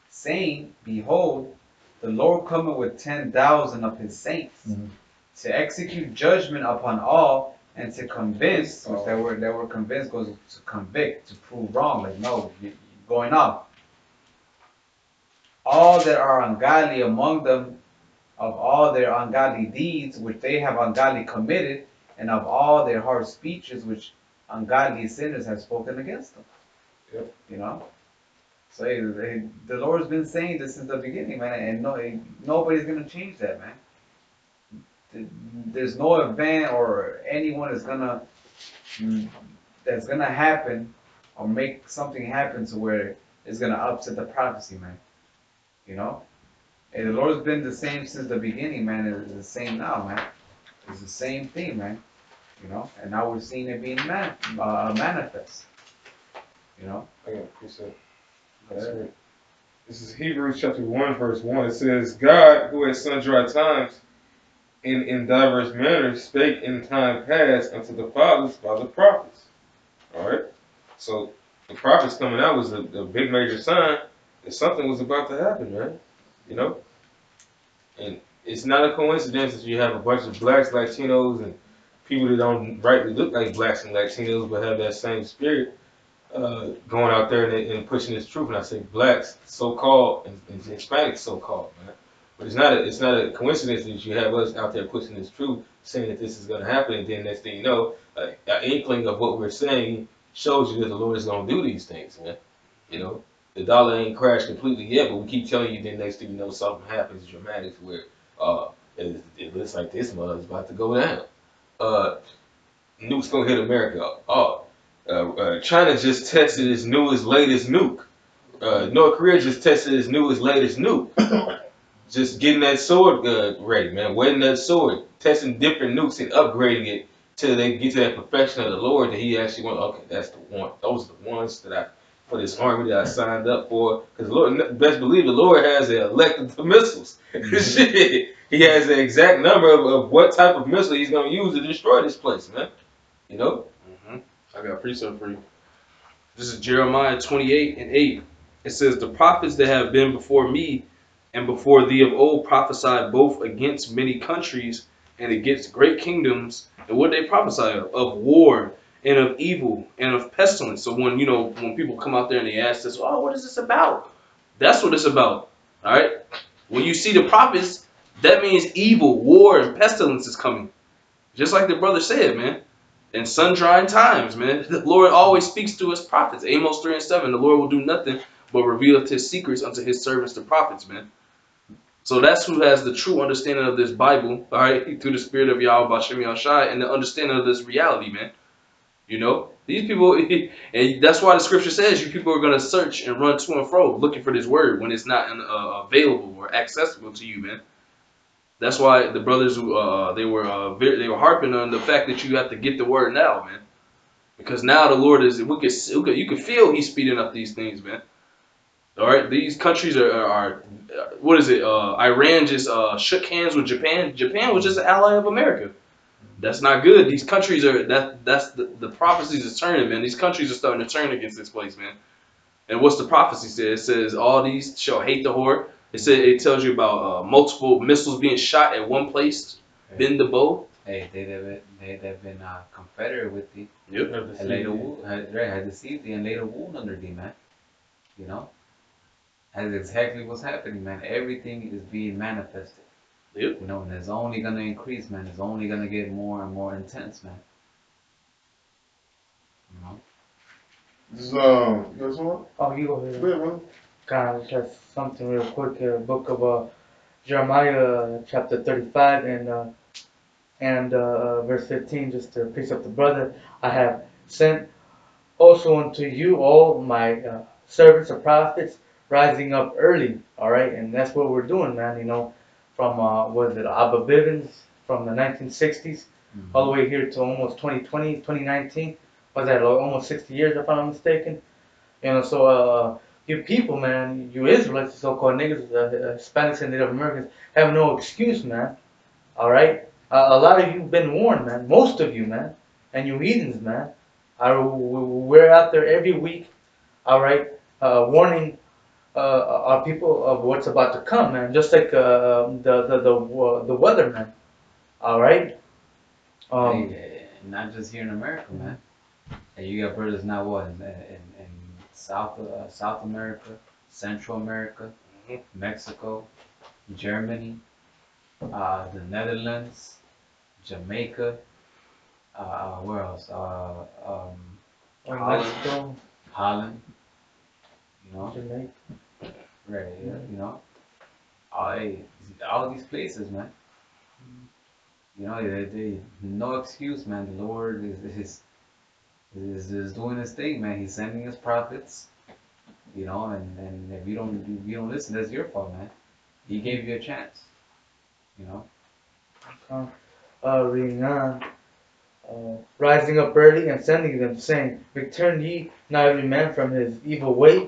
saying, behold, the Lord cometh with 10,000 of his saints to execute judgment upon all and to convince, which that word convince goes to convict, to prove wrong. Like, no, you're going off. All that are ungodly among them, of all their ungodly deeds which they have ungodly committed, and of all their hard speeches which ungodly sinners have spoken against them. Yep. You know? So the Lord's been saying this since the beginning, man, and nobody's going to change that, man. There's no event or anyone that's going to happen or make something happen to where it's going to upset the prophecy, man. You know? Hey, the Lord's been the same since the beginning, man. It's the same now, man. It's the same thing, man. You know? And now we're seeing it being manifest. You know? I got a precept. That's right. This is Hebrews chapter 1, verse 1. It says, God, who at sundry times in diverse manners spake in time past unto the fathers by the prophets. All right? So the prophets coming out was a big major sign that something was about to happen, man. You know? And it's not a coincidence that you have a bunch of blacks, Latinos, and people that don't rightly look like blacks and Latinos but have that same spirit going out there and pushing this truth. And I say blacks, so-called, and Hispanics, so-called, man. But it's not a coincidence that you have us out there pushing this truth, saying that this is going to happen, and then next thing you know, an inkling of what we're saying shows you that the Lord is going to do these things, man. You know? The dollar ain't crashed completely yet, but we keep telling you, then next thing you know, something happens dramatic where it looks like this mud is about to go down. Nuke's gonna hit America. China just tested its latest nuke. North Korea just tested its latest nuke. Just getting that sword ready, man. Wetting that sword, testing different nukes and upgrading it till they get to that perfection of the Lord that He actually wants. Okay, that's the one. Those are the ones that for this army that I signed up for. Because Lord, best believe the Lord has an elected missiles. Shit. He has the exact number of what type of missile He's going to use to destroy this place, man. You know? I got a precept for you. This is Jeremiah 28 and 8. It says, the prophets that have been before me and before thee of old prophesied both against many countries and against great kingdoms. And what they prophesy of war and of evil and of pestilence. So when when people come out there and they ask us, oh, what is this about? That's what it's about. All right. When you see the prophets, that means evil, war, and pestilence is coming. Just like the brother said, man. In sun-drying times, man. The Lord always speaks to his prophets. Amos 3:7, the Lord will do nothing but reveal his secrets unto his servants, the prophets, man. So that's who has the true understanding of this Bible, all right, through the spirit of Yahweh Bashem Yahushai, and the understanding of this reality, man. These people, and that's why the scripture says you people are going to search and run to and fro looking for this word when it's not available or accessible to you, man. That's why the brothers they were harping on the fact that you have to get the word now, man, because now the Lord is you can feel He's speeding up these things, man. All right, these countries are what is it? Iran just shook hands with Japan. Japan was just an ally of America. That's not good. These countries are that's the prophecies is turning, man. These countries are starting to turn against this place, man. And what's the prophecy say? It says all these shall hate the whore. It tells you about multiple missiles being shot at one place. Bend the bow. Hey, they've been confederate with thee. Yep. And later, had deceived thee and laid a wound under thee, man. That's exactly what's happening, man. Everything is being manifested. Yep. And it's only gonna increase, man. It's only gonna get more and more intense, man. This is, you got someone? Oh, you go ahead. Yeah, man. God, just something real quick. Book of Jeremiah, chapter 35 and verse 15, just to pick up the brother. I have sent also unto you all my servants and prophets, rising up early. All right, and that's what we're doing, man. From was it Abba Bivens from the 1960s all the way here to almost 2020, 2019. Was that almost 60 years, if I'm not mistaken? So you people, man, you Israelites, so-called niggas, Hispanics and Native Americans, have no excuse, man. All right? A lot of you been warned, man. Most of you, man. And you heathens, man. We're out there every week, all right, warning our people of what's about to come, man. Just like the weather, man. All right? Hey, not just here in America, man. Hey, you got brothers now, what, in South America, Central America, Mexico, Germany, the Netherlands, Jamaica, where else? Mexico, Holland, Jamaica. right, all these places, man. They no excuse, man. The Lord is doing his thing, man. He's sending his prophets, and if you don't listen, that's your fault, man. He gave you a chance, Reading on. Rising up early and sending them, saying, return ye now every man from his evil way,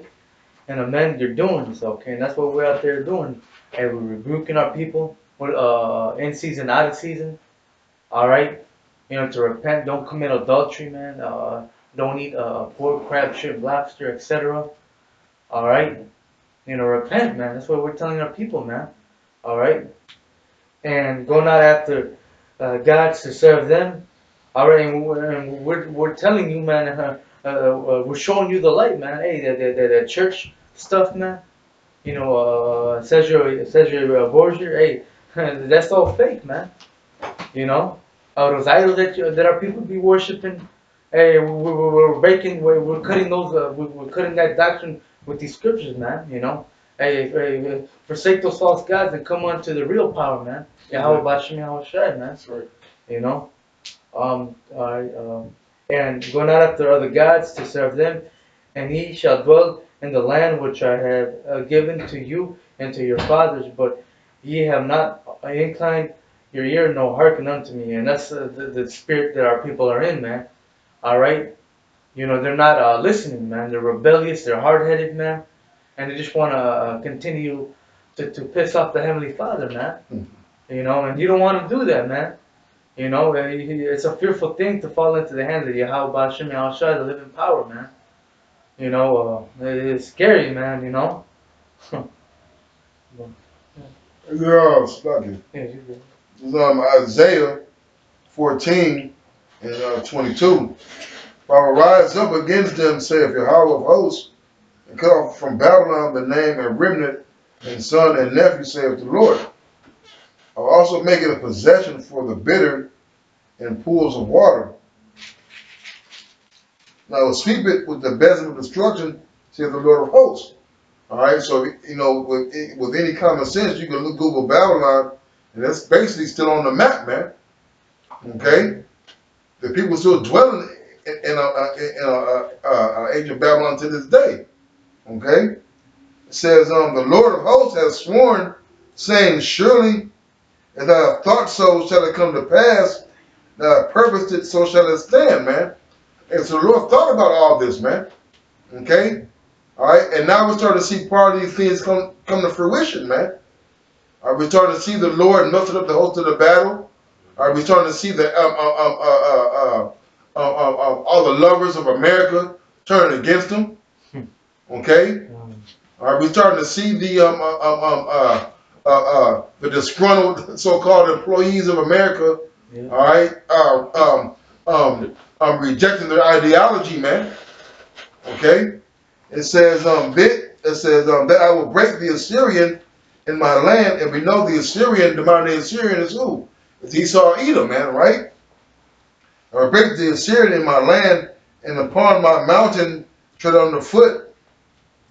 and amend your doings. Okay, and that's what we're out there doing. And we're rebuking our people, in season, out of season. All right, to repent. Don't commit adultery, man. Don't eat pork, crab, shrimp, lobster, etc. All right, repent, man. That's what we're telling our people, man. All right, and go not after gods to serve them. All right, and we're telling you, man. We're showing you the light, man. Hey, the church stuff, man. Says your Borgia. Hey, that's all fake, man. Those idols that our people be worshiping. Hey, we're breaking. We're cutting those. We're cutting that doctrine with these scriptures, man. Hey, forsake those false gods and come on to the real power, man. Yahweh Bashem Yahushai, man. That's right. And go not after other gods to serve them, and ye shall dwell in the land which I have given to you and to your fathers, but ye have not inclined your ear, no hearken unto me. And that's the spirit that our people are in, man. All right, they're not listening, man. They're rebellious, they're hard-headed, man, and they just want to continue to piss off the Heavenly Father, man. And you don't want to do that, man. It's a fearful thing to fall into the hands of Yahweh Bashem Yahushai, the living power, man. It's scary, man. Yeah, stuck it. Yeah, you good. This is Isaiah 14 and 22. For I will rise up against them, saith Yahweh of hosts, and cut off from Babylon the name and remnant, and son and nephew, saith the Lord. I will also make it a possession for the bitter and pools of water. And I will sweep it with the besom of destruction, saith the Lord of hosts. All right, so you know, with any common sense, you can look Google Babylon, and that's basically still on the map, man. Okay, the people still dwelling in ancient Babylon to this day. Okay, it says, the Lord of hosts has sworn, saying, surely as I have thought, so shall it come to pass. That I purposed it, so shall it stand, man. And so the Lord thought about all this, man. Okay. All right, and now we're starting to see part of these things come to fruition, man. All right, we're starting to see the Lord muster up the host of the battle. All right, we're starting to see the all the lovers of America turn against him. Okay, all right, we're starting to see the disgruntled so-called employees of America. Yeah. All right, rejecting their ideology, man. Okay. It says, that I will break the Assyrian in my land, and we know the Assyrian, the modern day Assyrian is who? It's Esau Edom, man, right? I will break the Assyrian in my land, and upon my mountain tread underfoot.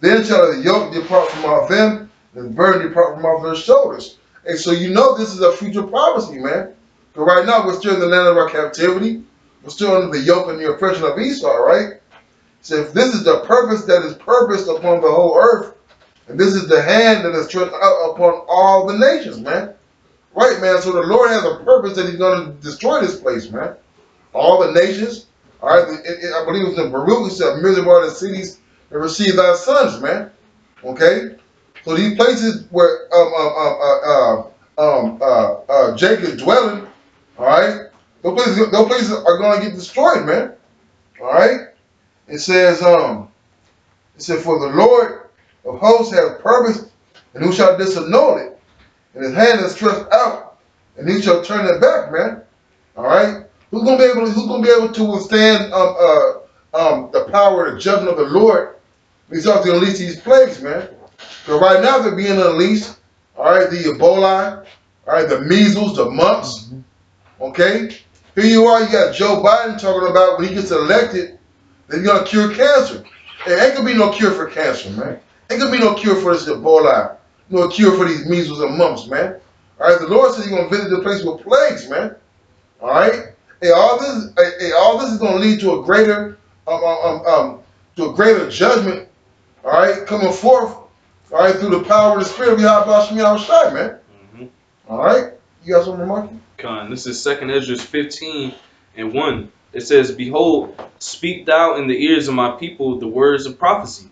Then shall the yoke depart from off them, and the burden depart from off their shoulders. And so you know this is a future prophecy, man. Because right now we're still in the land of our captivity. We're still under the yoke and the oppression of Esau, right? So if this is the purpose that is purposed upon the whole earth, and this is the hand that is stretched out upon all the nations, man. Right, man? So the Lord has a purpose that he's going to destroy this place, man. All the nations. All right, I believe it was in Baruch, he said, million of the cities that receive thy sons, man. Okay? So these places where Jacob is dwelling, all right, those places are going to get destroyed, man. All right? It says, for the Lord of hosts has purposed, and who shall disannul it? And his hand is stretched out, and he shall turn it back, man. All right? Who's gonna be able to withstand the power and the judgment of the Lord? He's out to unleash these plagues, man. So right now they're being unleashed. All right, the Ebola, all right, the measles, the mumps. Okay? Here you are, you got Joe Biden talking about when he gets elected, they're gonna cure cancer. There ain't gonna be no cure for cancer, man. Ain't gonna be no cure for this Ebola. No cure for these measles and mumps, man. All right, the Lord says he's gonna visit the place with plagues, man. All right, and all this is gonna lead to a greater judgment. All right, coming forth. All right, through the power of the Spirit of Yahweh, man. All right, you got something, Marky? Con, this is 2 Ezra 15:1. It says, behold, speak thou in the ears of my people the words of prophecy,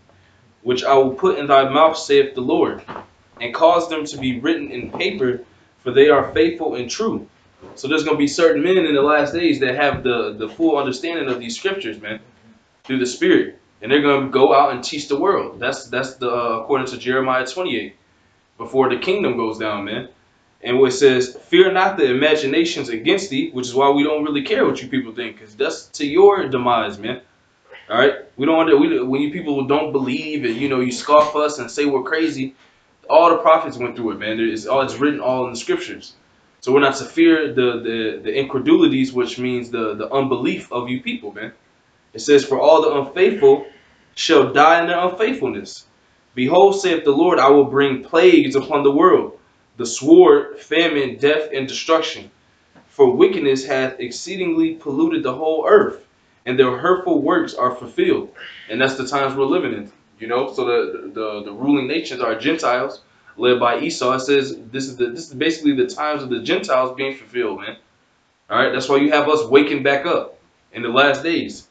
which I will put in thy mouth, saith the Lord, and cause them to be written in paper, for they are faithful and true. So there's going to be certain men in the last days that have the full understanding of these scriptures, man, through the Spirit. And they're going to go out and teach the world. That's the according to Jeremiah 28, before the kingdom goes down, man. And what it says, fear not the imaginations against thee, which is why we don't really care what you people think, because that's to your demise, man. All right, when you people don't believe and you scoff us and say we're crazy, all the prophets went through it, man. It's written all in the scriptures. So we're not to fear the incredulities, which means the unbelief of you people, man. It says, for all the unfaithful shall die in their unfaithfulness. Behold, saith the Lord, I will bring plagues upon the world, the sword, famine, death, and destruction. For wickedness hath exceedingly polluted the whole earth, and their hurtful works are fulfilled. And that's the times we're living in, So the ruling nations are Gentiles, led by Esau. It says this is basically the times of the Gentiles being fulfilled, man. All right, that's why you have us waking back up in the last days.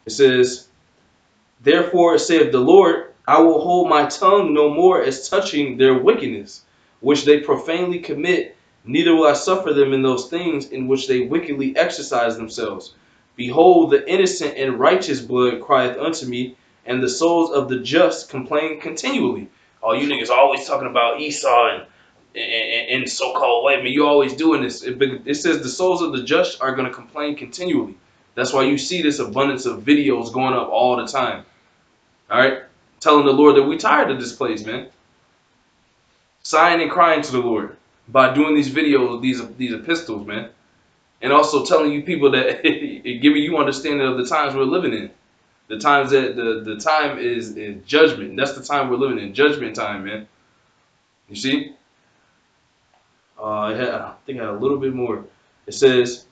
It says, therefore saith the Lord, I will hold my tongue no more as touching their wickedness, which they profanely commit, neither will I suffer them in those things in which they wickedly exercise themselves. Behold, the innocent and righteous blood crieth unto me, and the souls of the just complain continually. Oh, you niggas always talking about Esau and so-called white men. You always doing this. It says the souls of the just are going to complain continually. That's why you see this abundance of videos going up all the time. All right, telling the Lord that we tired of this place, man. Sighing and crying to the Lord by doing these videos, these epistles, man, and also telling you people that giving you understanding of the times we're living in. The times that the time is judgment. That's the time we're living in, judgment time, man. You see? I think I had a little bit more. It says,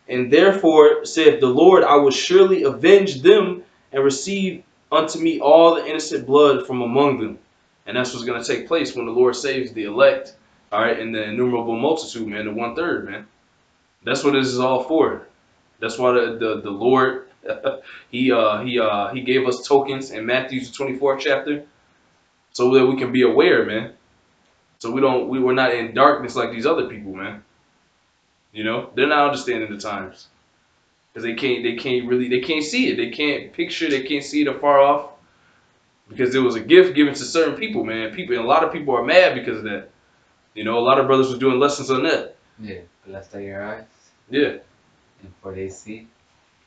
and therefore saith the Lord, I will surely avenge them and receive unto me all the innocent blood from among them. And that's what's going to take place when the Lord saves the elect, all right, and the innumerable multitude, man, the 1/3, man. That's what this is all for. That's why the Lord he gave us tokens in Matthew's 24th chapter, so that we can be aware, man. So we're not in darkness like these other people, man. You know, they're not understanding the times because they can't see it, they can't picture, they can't see it afar off because there was a gift given to certain people, man. People, and a lot of people are mad because of that. You know, a lot of brothers were doing lessons on that. Yeah, blessed are your eyes, Yeah. and for they see.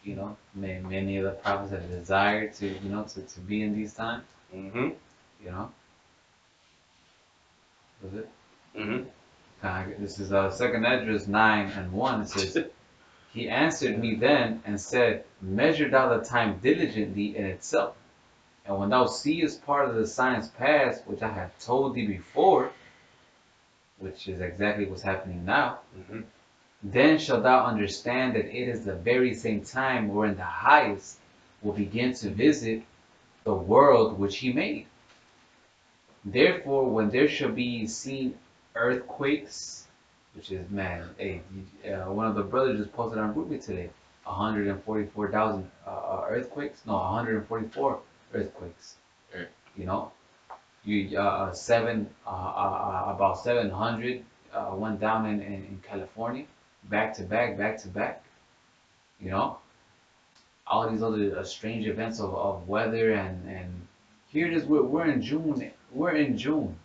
You know, many of the prophets have desired to, to be in these times. Mm-hmm. You know, was it? Mm-hmm. This is 2nd Esdras 9:1. It says, he answered me then and said, measure thou the time diligently in itself, and when thou seest part of the signs past, which I have told thee before, which is exactly what's happening now, Mm-hmm. then shalt thou understand that it is the very same time wherein the highest will begin to visit the world which he made. Therefore, when there shall be seen earthquakes, which is, man, hey, one of the brothers just posted on Ruby today, 144,000 earthquakes. No, 144 earthquakes. Right. You know, about 700 went down in California, back to back. You know, all these other strange events of weather and here it is. We're in June. We're in June.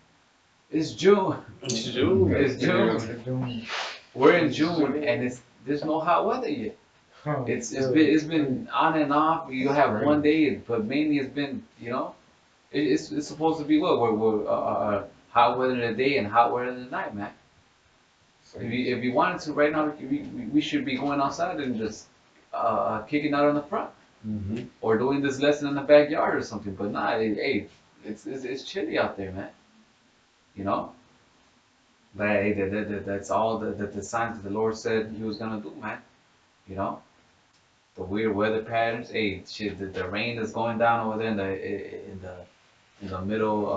It's June. It's June. It's June. We're in June, and there's no hot weather yet. It's been on and off. You have one day, but mainly it's been, it's supposed to be what we're hot weather in the day and hot weather in the night, man. If you wanted to right now, we should be going outside and just kicking out on the front, Mm-hmm. or doing this lesson in the backyard or something. But nah, hey, it's chilly out there, man. You know. But hey, that's all the signs that the Lord said He was gonna do, man. You know, the weird weather patterns. Hey, shit, the rain that's going down over there in the middle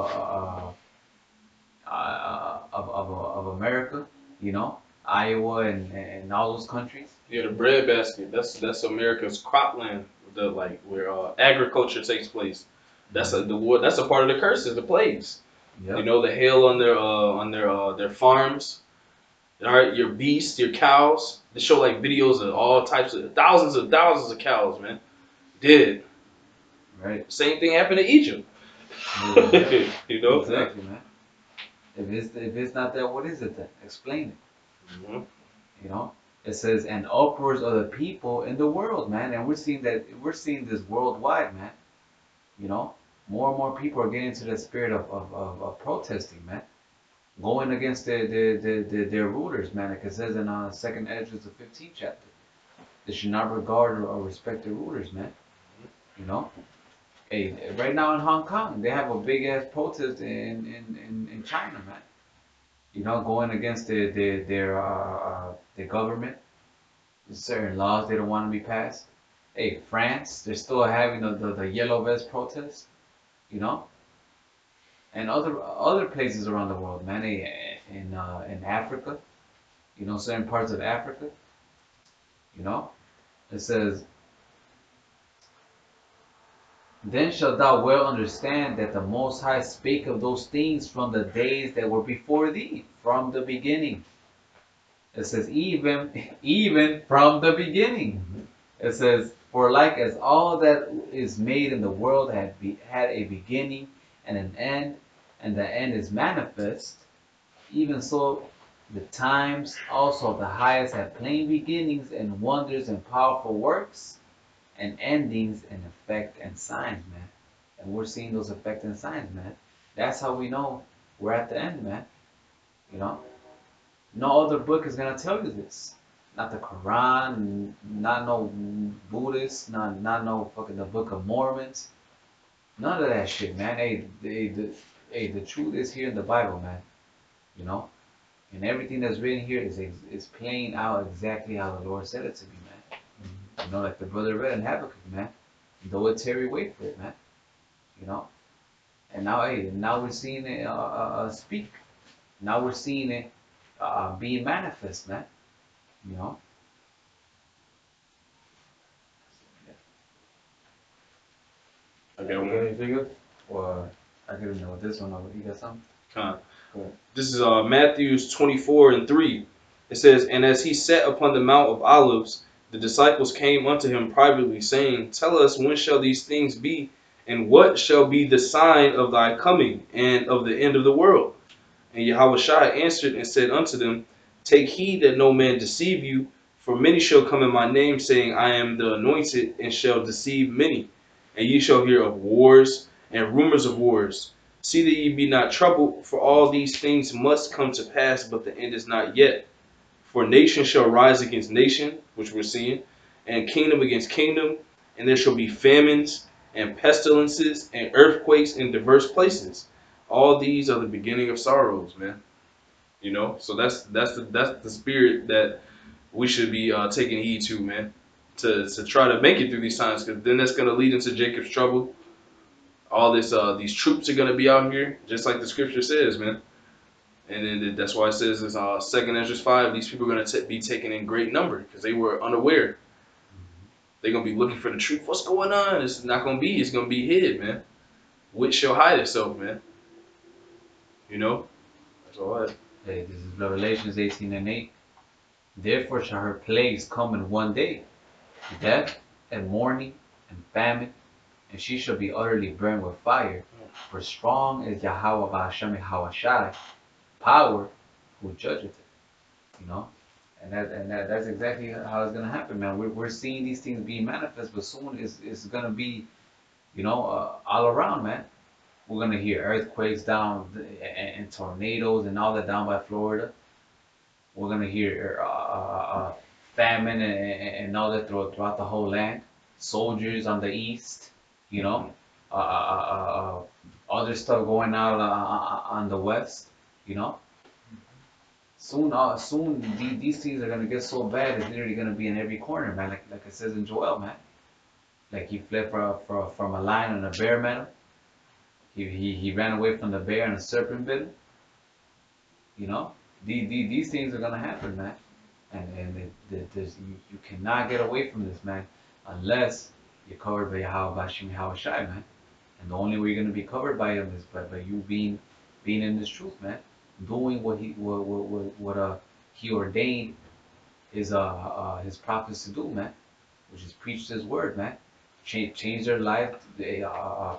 of America. You know, Iowa and all those countries. Yeah, the bread basket. That's America's cropland. Where agriculture takes place. That's that's a part of the curses, the plagues. Yep. You know, the hail on their farms. All right, your beasts, your cows. They show like videos of all types of thousands of cows, man, dead. Right. Same thing happened to Egypt. Yeah. You know. Exactly, man. If it's not that, what is it then? Explain it. Mm-hmm. You know, it says, and upwards of the people in the world, man, and we're seeing this worldwide, man. You know, more and more people are getting into the spirit of protesting, man, going against their rulers, man. Like it says in 2nd Esdras, the 15th chapter, they should not regard or respect their rulers, man. You know, hey, right now in Hong Kong, they have a big ass protest in China, man. You know, going against their government. There's certain laws they don't want to be passed. Hey, France, they're still having the yellow vest protest, you know, and other places around the world, man. Hey, in Africa, you know, certain parts of Africa, you know, it says, then shalt thou well understand that the Most High spake of those things from the days that were before thee, from the beginning. It says, even from the beginning. It says, for like as all that is made in the world had a beginning and an end, and the end is manifest, even so The times also of the highest have plain beginnings and wonders and powerful works and endings and effect and signs, man. And we're seeing those effect and signs, man. That's how we know we're at the end, man. You know? No other book is gonna tell you this. Not the Quran, not no Buddhist, not no fucking the Book of Mormons. None of that shit, man. The truth is here in the Bible, man. You know? And everything that's written here is playing out exactly how the Lord said it to be, man. You know, like the brother read in Habakkuk, man. Though it tarry, wait for it, man. You know? And now, now we're seeing it speak. Now we're seeing it being manifest, man. You know? Okay, You got any figures? Or I could know this one over. You got something? This is Matthew 24:3. It says, "And as he sat upon the Mount of Olives, the disciples came unto him privately, saying, Tell us, when shall these things be? And what shall be the sign of thy coming, and of the end of the world? And Yahushua answered and said unto them, Take heed that no man deceive you, for many shall come in my name, saying, I am the anointed, and shall deceive many. And ye shall hear of wars and rumors of wars. See that ye be not troubled, for all these things must come to pass, but the end is not yet. For nation shall rise against nation," which we're seeing, "and kingdom against kingdom, and there shall be famines and pestilences and earthquakes in diverse places. All these are the beginning of sorrows," man. You know, so that's the spirit that we should be taking heed to, man, to try to make it through these times, because then that's gonna lead into Jacob's trouble. All this, these troops are gonna be out here, just like the scripture says, man. And then that's why it says in 2 Ezra 5, these people are gonna be taken in great number because they were unaware. They're gonna be looking for the truth. What's going on? It's not gonna be. It's gonna be hid, man. Which shall hide itself, man. You know. That's all I. Hey, this is Revelations 18:8. Therefore shall her plagues come in one day, death and mourning and famine, and she shall be utterly burned with fire. For strong is Yahweh Ba'ashem Hawashai, power who judgeth it. You know? That's exactly how it's gonna happen, man. We're seeing these things being manifest, but soon it's gonna be, you know, all around, man. We're gonna hear earthquakes down and tornadoes and all that down by Florida. We're gonna hear famine and all that throughout the whole land. Soldiers on the east, you know, other stuff going out on the west, you know. Soon these things are gonna get so bad it's literally gonna be in every corner, man. Like it says in Joel, man. Like he fled from a lion and a bear met him. He ran away from the bear and a serpent bit him. You know, these things are gonna happen, man. And you cannot get away from this, man, unless you're covered by Yahweh Bashim Yahweh Shai, man. And the only way you're gonna be covered by him is by you being in this truth, man. Doing what he ordained his prophets to do, man, which is preach his word, man. Change their life,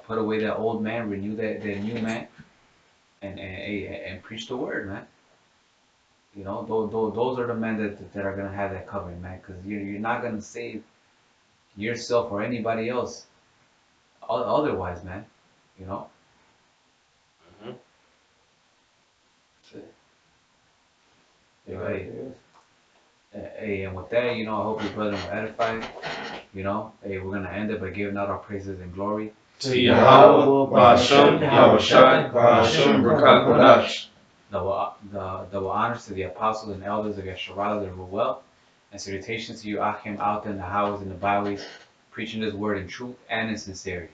put away that old man, renew that new man, and preach the word, man. You know, those are the men that are gonna have that covering, man, because you're not gonna save yourself or anybody else otherwise, man. You know. Hey, and with that, you know, I hope your brother will edify. You know, hey, we're gonna end it by giving out our praises and glory to Yahweh, Ba'ashem, Yahushai, Ba'ashem, Barakat Kodash. Double honors to the apostles and elders of Yeshua that were well, and salutations to you, Achim, out there in the highways and the byways, preaching this word in truth and in sincerity.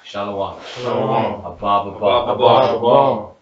Shalom. Shalom. Abba.